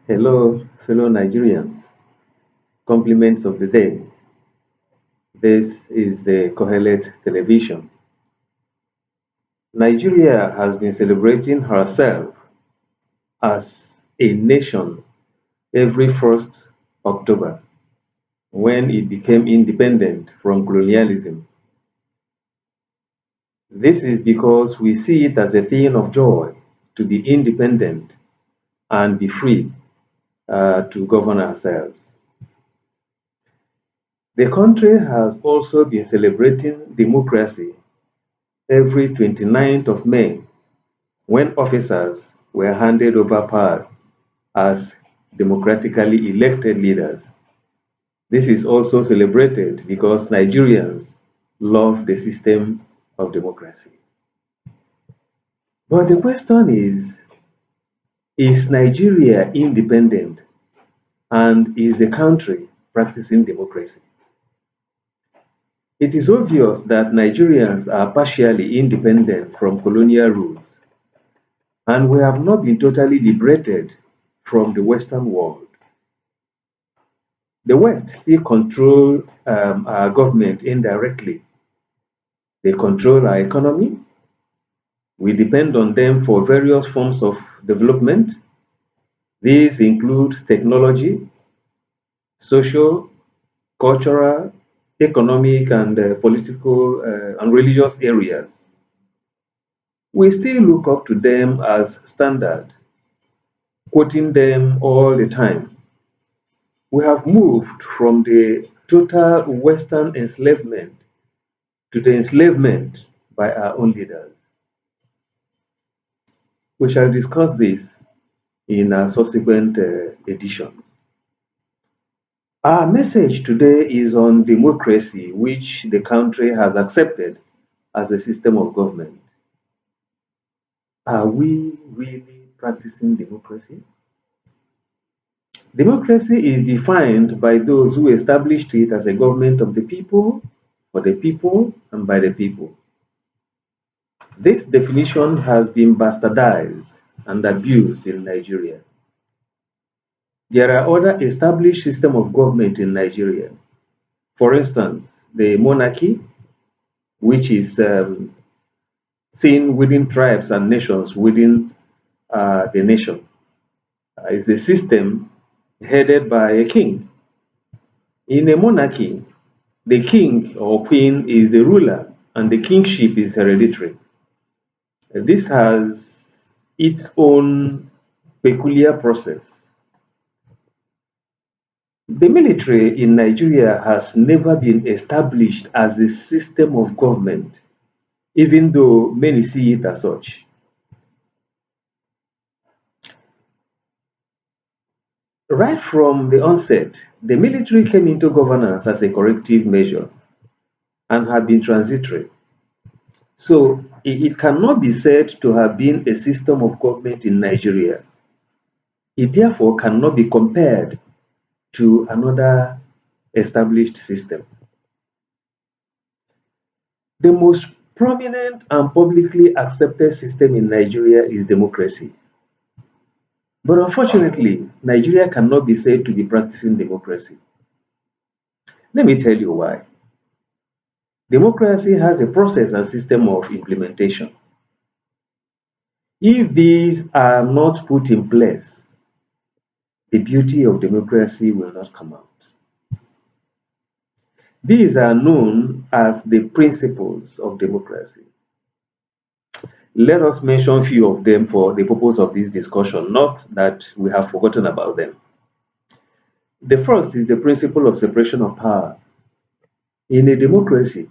Hello, fellow Nigerians. Compliments of the day. This is the Qoheleth television. Nigeria has been celebrating herself as a nation every 1st October when it became independent from colonialism. This is because we see it as a thing of joy to be independent and be free to govern ourselves. The country has also been celebrating democracy every 29th of May when officers were handed over power as democratically elected leaders. This is also celebrated because Nigerians love the system of democracy. But the question is Nigeria independent and is the country practicing democracy? It is obvious that Nigerians are partially independent from colonial rules, and we have not been totally liberated from the Western world. The West still control our government indirectly. They control our economy. We depend on them for various forms of development. These include technology, social, cultural, economic, and political and religious areas. We still look up to them as standard, quoting them all the time. We have moved from the total Western enslavement to the enslavement by our own leaders. We shall discuss this in our subsequent editions. Our message today is on democracy, which the country has accepted as a system of government. Are we really practicing democracy? Democracy is defined by those who established it as a government of the people, for the people, and by the people. This definition has been bastardized and abused in Nigeria. There are other established systems of government in Nigeria. For instance, the monarchy, which is seen within tribes and nations within the nation, is a system headed by a king. In a monarchy, the king or queen is the ruler and the kingship is hereditary. This has its own peculiar process. The military in Nigeria has never been established as a system of government, even though many see it as such. Right from the onset, the military came into governance as a corrective measure and had been transitory. So it cannot be said to have been a system of government in Nigeria. It therefore cannot be compared to another established system. The most prominent and publicly accepted system in Nigeria is democracy. But unfortunately, Nigeria cannot be said to be practicing democracy. Let me tell you why. Democracy has a process and system of implementation. If these are not put in place, the beauty of democracy will not come out. These are known as the principles of democracy. Let us mention a few of them for the purpose of this discussion, not that we have forgotten about them. The first is the principle of separation of power. In a democracy,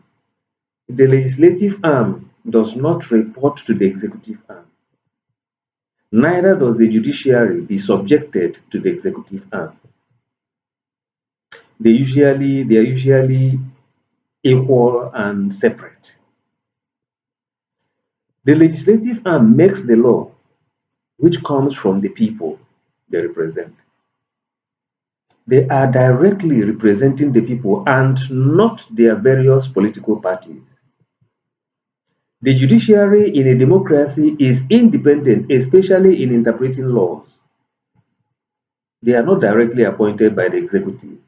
the legislative arm does not report to the executive arm. Neither does the judiciary be subjected to the executive arm. They are usually equal and separate. The legislative arm makes the law, which comes from the people they represent. They are directly representing the people and not their various political parties. The judiciary in a democracy is independent, especially in interpreting laws. They are not directly appointed by the executive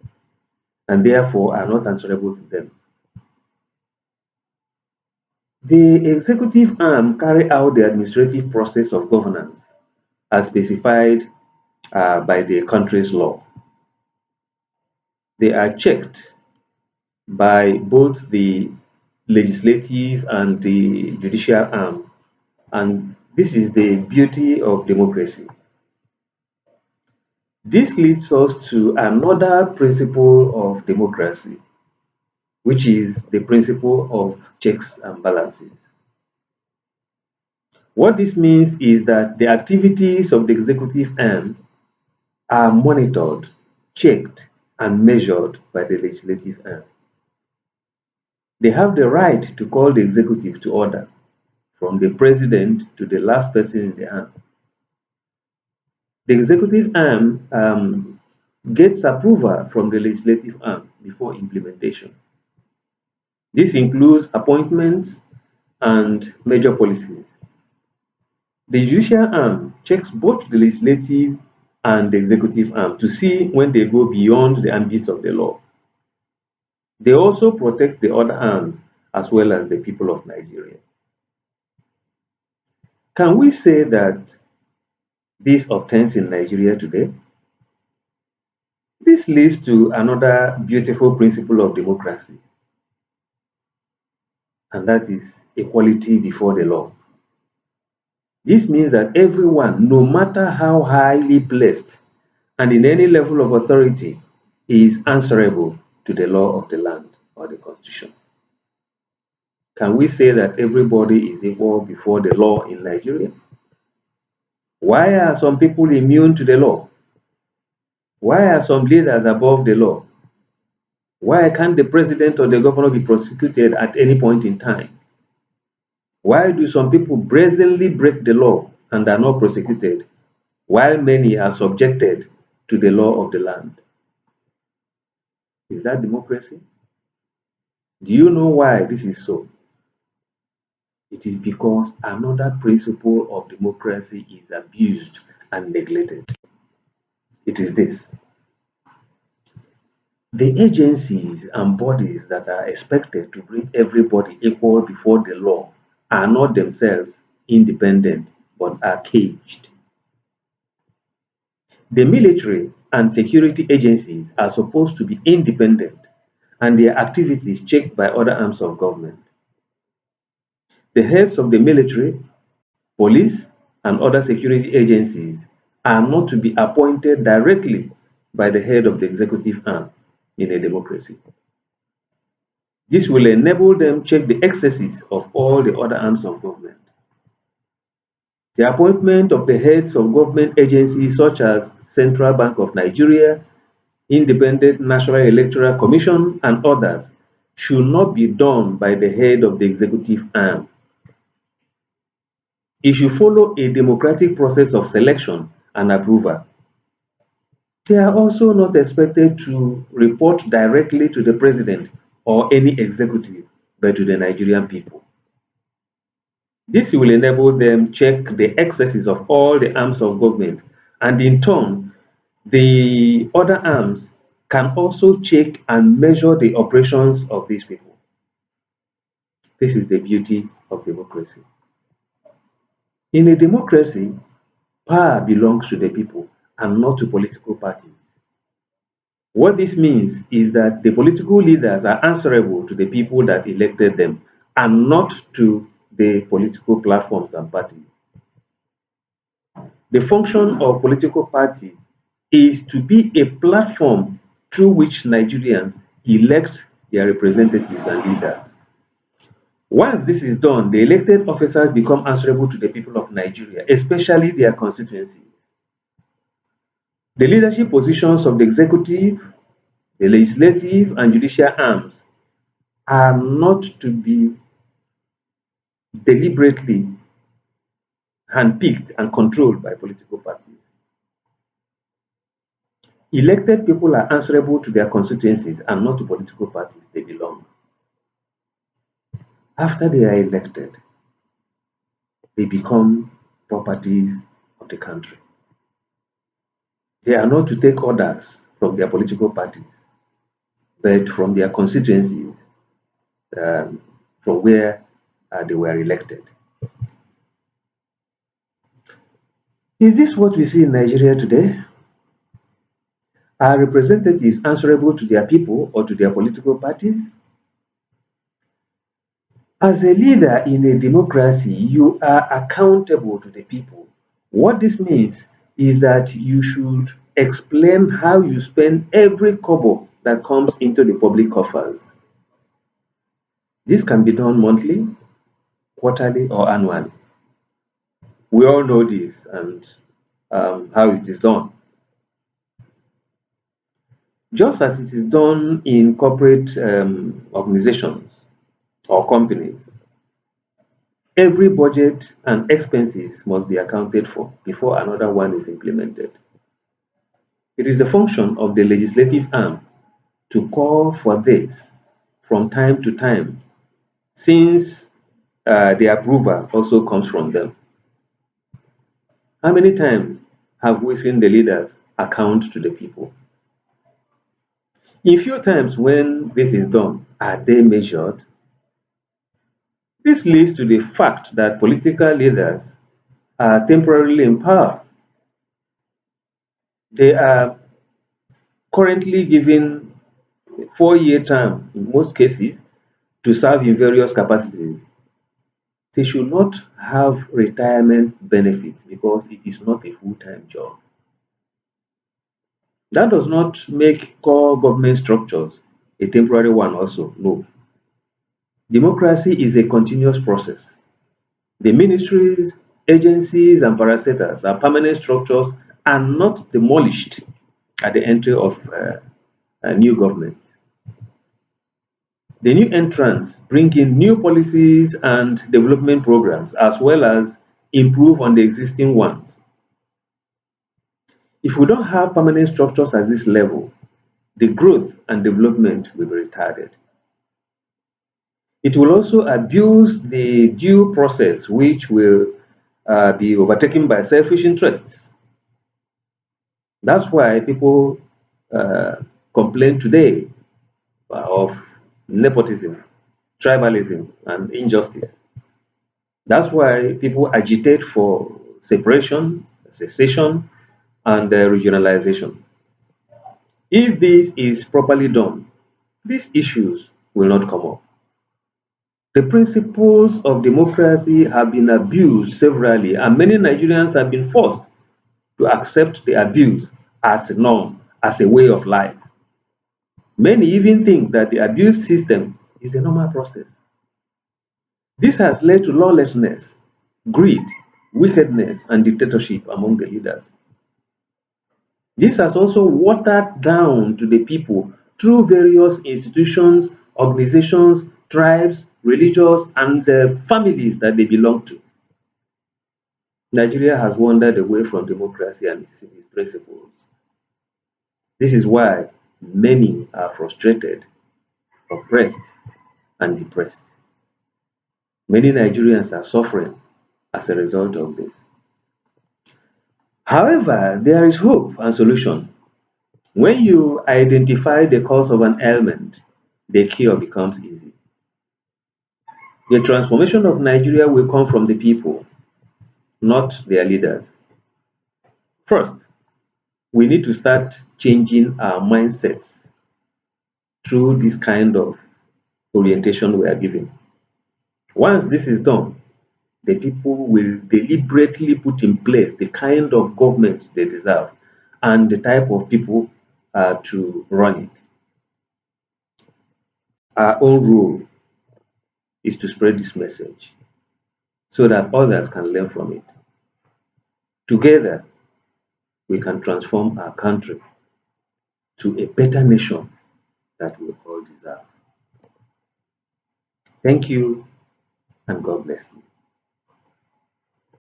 and therefore are not answerable to them. The executive arm carry out the administrative process of governance as specified by the country's law. They are checked by both the legislative and the judicial arm. And this is the beauty of democracy. This leads us to another principle of democracy, which is the principle of checks and balances. What this means is that the activities of the executive arm are monitored, checked, and measured by the legislative arm. They have the right to call the executive to order, from the president to the last person in the arm. The executive arm gets approval from the legislative arm before implementation. This includes appointments and major policies. The judicial arm checks both the legislative and the executive arm to see when they go beyond the ambit of the law. They also protect the other arms as well as the people of Nigeria. Can we say that this obtains in Nigeria today? This leads to another beautiful principle of democracy, and that is equality before the law. This means that everyone, no matter how highly placed and in any level of authority, is answerable to the law of the land or the constitution. Can we say that everybody is equal before the law in Nigeria? Why are some people immune to the law? Why are some leaders above the law? Why can't the president or the governor be prosecuted at any point in time? Why do some people brazenly break the law and are not prosecuted, while many are subjected to the law of the land? Is that democracy? Do you know why this is so? It is because another principle of democracy is abused and neglected. It is this: the agencies and bodies that are expected to bring everybody equal before the law are not themselves independent but are caged. The military and security agencies are supposed to be independent and their activities checked by other arms of government. The heads of the military, police, and other security agencies are not to be appointed directly by the head of the executive arm in a democracy. This will enable them check the excesses of all the other arms of government. The appointment of the heads of government agencies such as Central Bank of Nigeria, Independent National Electoral Commission, and others should not be done by the head of the executive arm. It should follow a democratic process of selection and approval. They are also not expected to report directly to the president or any executive, but to the Nigerian people. This will enable them check the excesses of all the arms of government, and in turn, the other arms can also check and measure the operations of these people. This is the beauty of democracy. In a democracy, power belongs to the people and not to political parties. What this means is that the political leaders are answerable to the people that elected them and not to the political platforms and parties. The function of political party is to be a platform through which Nigerians elect their representatives and leaders. Once this is done, the elected officers become answerable to the people of Nigeria, especially their constituencies. The leadership positions of the executive, the legislative, and judicial arms are not to be deliberately handpicked and controlled by political parties. Elected people are answerable to their constituencies and not to political parties they belong. After they are elected, they become properties of the country. They are not to take orders from their political parties, but from their constituencies, um, from where they were elected. Is this what we see in Nigeria today? Are representatives answerable to their people or to their political parties? As a leader in a democracy, you are accountable to the people. What this means is that you should explain how you spend every kobo that comes into the public coffers. This can be done monthly, quarterly, or annually. We all know this and how it is done. Just as it is done in corporate organizations or companies, every budget and expenses must be accounted for before another one is implemented. It is the function of the legislative arm to call for this from time to time, since the approval also comes from them. How many times have we seen the leaders account to the people? In few times when this is done, are they measured? This leads to the fact that political leaders are temporarily in power. They are currently given a 4-year term in most cases to serve in various capacities. They should not have retirement benefits because it is not a full-time job. That does not make core government structures a temporary one also. No. Democracy is a continuous process. The ministries, agencies, and parastatals are permanent structures and not demolished at the entry of a new government. The new entrants bring in new policies and development programs as well as improve on the existing ones. If we don't have permanent structures at this level, the growth and development will be retarded. It will also abuse the due process, which will be overtaken by selfish interests. That's why people uh, complain today of nepotism, tribalism, and injustice. That's why people agitate for separation, secession, and regionalization. If this is properly done, these issues will not come up. The principles of democracy have been abused severally, and many Nigerians have been forced to accept the abuse as a norm, as a way of life. Many even think that the abused system is a normal process. This has led to lawlessness, greed, wickedness, and dictatorship among the leaders. This has also watered down to the people through various institutions, organizations, tribes, religions, and the families that they belong to. Nigeria has wandered away from democracy and its principles. This is why many are frustrated, oppressed, and depressed. Many Nigerians are suffering as a result of this. However, there is hope and solution. When you identify the cause of an ailment, the cure becomes easy. The transformation of Nigeria will come from the people, not their leaders. First, we need to start changing our mindsets through this kind of orientation we are giving. Once this is done, the people will deliberately put in place the kind of government they deserve and the type of people to run it. Our own role is to spread this message so that others can learn from it. Together, we can transform our country to a better nation that we all deserve. Thank you, and God bless you.